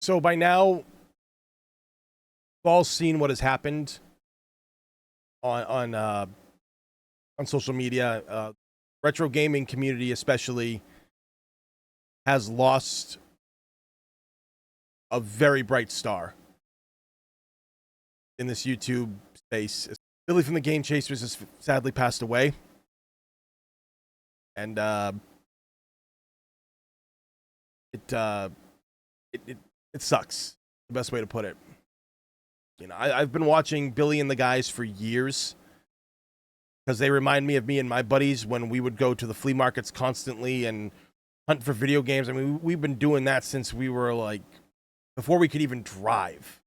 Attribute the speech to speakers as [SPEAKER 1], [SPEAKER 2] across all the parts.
[SPEAKER 1] So by now, we've all seen what has happened on social media. Retro gaming community, especially, has lost a very bright star in this YouTube space. Billy from the Game Chasers has sadly passed away, and it, uh, it sucks. The best way to put it. You know, I've been watching Billy and the guys for years because they remind me of me and my buddies when we would go to the flea markets constantly and hunt for video games. I mean, we've been doing that since we were like before we could even drive.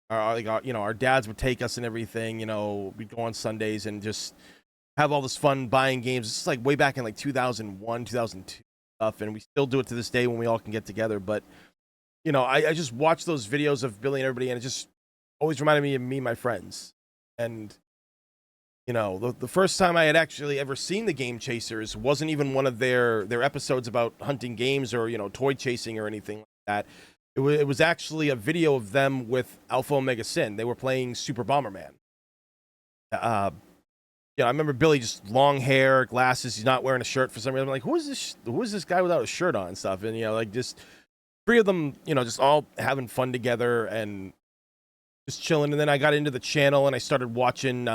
[SPEAKER 1] Our dads would take us and everything. You know, we'd go on Sundays and just have all this fun buying games. It's like way back in like 2001, 2002 stuff, and we still do it to this day when we all can get together. But you know, I just watch those videos of Billy and everybody, and it just always reminded me of me and my friends. And you know, the first time I had actually ever seen the Game Chasers wasn't even one of their episodes about hunting games or, you know, toy chasing or anything like that. It was actually a video of them with Alpha Omega Sin. They were playing Super Bomberman. I remember Billy, just long hair, glasses. He's not wearing a shirt for some reason. I'm like, who is this guy without a shirt on and stuff? And, you know, like just three of them, you know, just all having fun together and just chilling. And then I got into the channel and I started watching,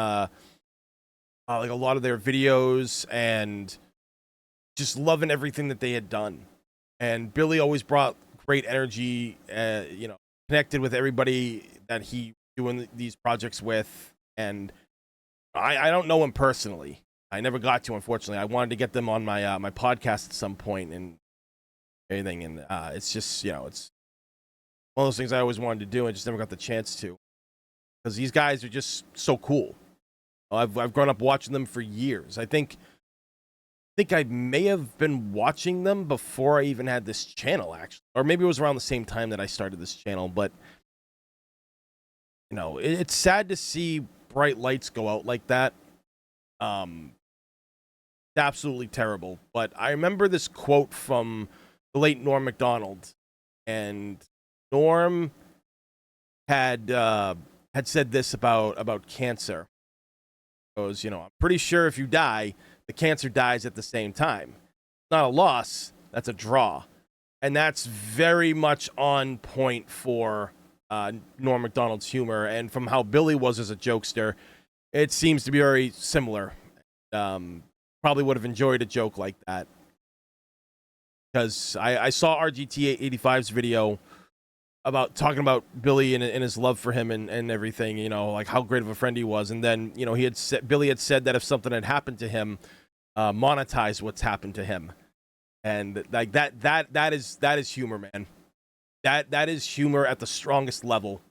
[SPEAKER 1] like a lot of their videos and just loving everything that they had done. And Billy always brought great energy, you know, connected with everybody that he doing these projects with. And I don't know him personally. I never got to, unfortunately. I wanted to get them on my my podcast at some point and everything. And it's just, you know, it's one of those things I always wanted to do. I just never got the chance to, because these guys are just so cool. I've grown up watching them for years. I think I may have been watching them before I even had this channel, actually, or maybe it was around the same time that I started this channel. But you know, it's sad to see bright lights go out like that. It's absolutely terrible. But I remember this quote from the late Norm Macdonald, and Norm had said this about cancer. He goes, you know, I'm pretty sure if you die, the cancer dies at the same time. It's not a loss, that's a draw. And that's very much on point for Norm Macdonald's humor. And from how Billy was as a jokester, it seems to be very similar. Probably would have enjoyed a joke like that. Because I saw RGT 85's video about talking about Billy and his love for him and everything, you know, like how great of a friend he was. And then, you know, Billy had said that if something had happened to him, monetize what's happened to him. And like that is humor, man. That is humor at the strongest level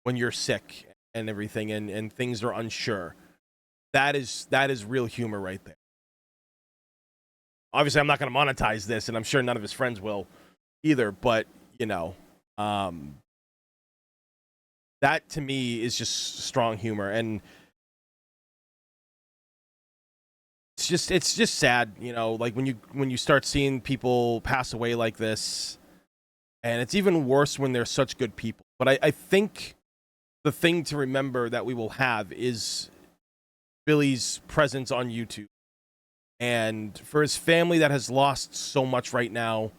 [SPEAKER 1] when you're sick and everything and things are unsure. That is real humor right there. Obviously, I'm not going to monetize this, and I'm sure none of his friends will either, but you know, that to me is just strong humor. And it's just sad, you know, like when you start seeing people pass away like this. And it's even worse when they're such good people. But I think the thing to remember that we will have is Billy's presence on YouTube. And for his family that has lost so much right now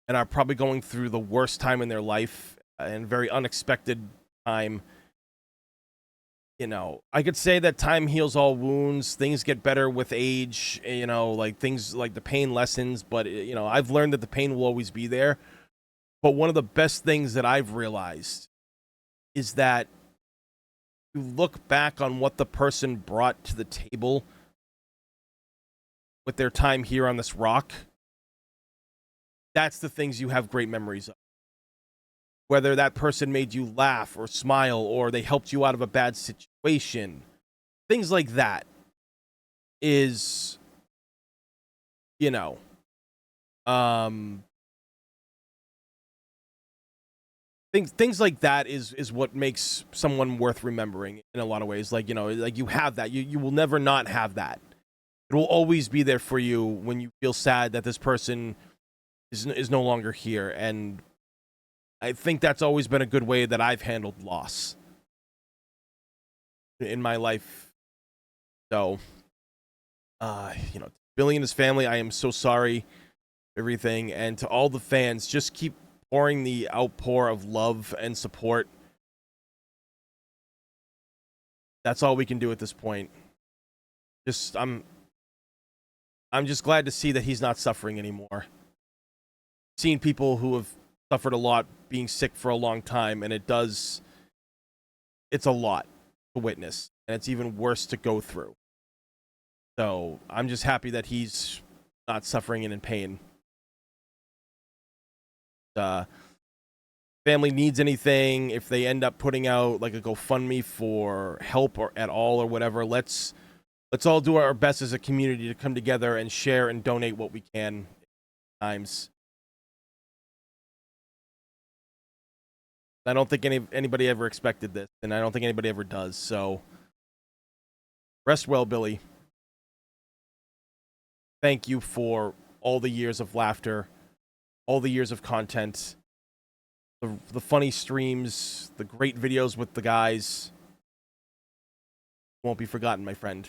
[SPEAKER 1] and are probably going through the worst time in their life and very unexpected time, you know, I could say that time heals all wounds. Things get better with age, you know, like things like the pain lessens. But, you know, I've learned that the pain will always be there. But one of the best things that I've realized is that you look back on what the person brought to the table with their time here on this rock. That's the things you have great memories of. Whether that person made you laugh or smile or they helped you out of a bad situation. Things like that is, you know, things like that is what makes someone worth remembering in a lot of ways. Like, you know, like you have that. You will never not have that. It will always be there for you when you feel sad that this person is no longer here. And I think that's always been a good way that I've handled loss in my life. So, Billy and his family, I am so sorry, everything. And to all the fans, just keep pouring the outpour of love and support. That's all we can do at this point. I'm just glad to see that he's not suffering anymore. Seeing people who have suffered a lot being sick for a long time, and it's a lot to witness, and it's even worse to go through. So I'm just happy that he's not suffering and in pain. Family needs anything, if they end up putting out like a GoFundMe for help or at all or whatever, let's all do our best as a community to come together and share and donate what we can times. I don't think anybody ever expected this, and I don't think anybody ever does. So rest well, Billy. Thank you for all the years of laughter, all the years of content, the funny streams, the great videos with the guys. Won't be forgotten, my friend.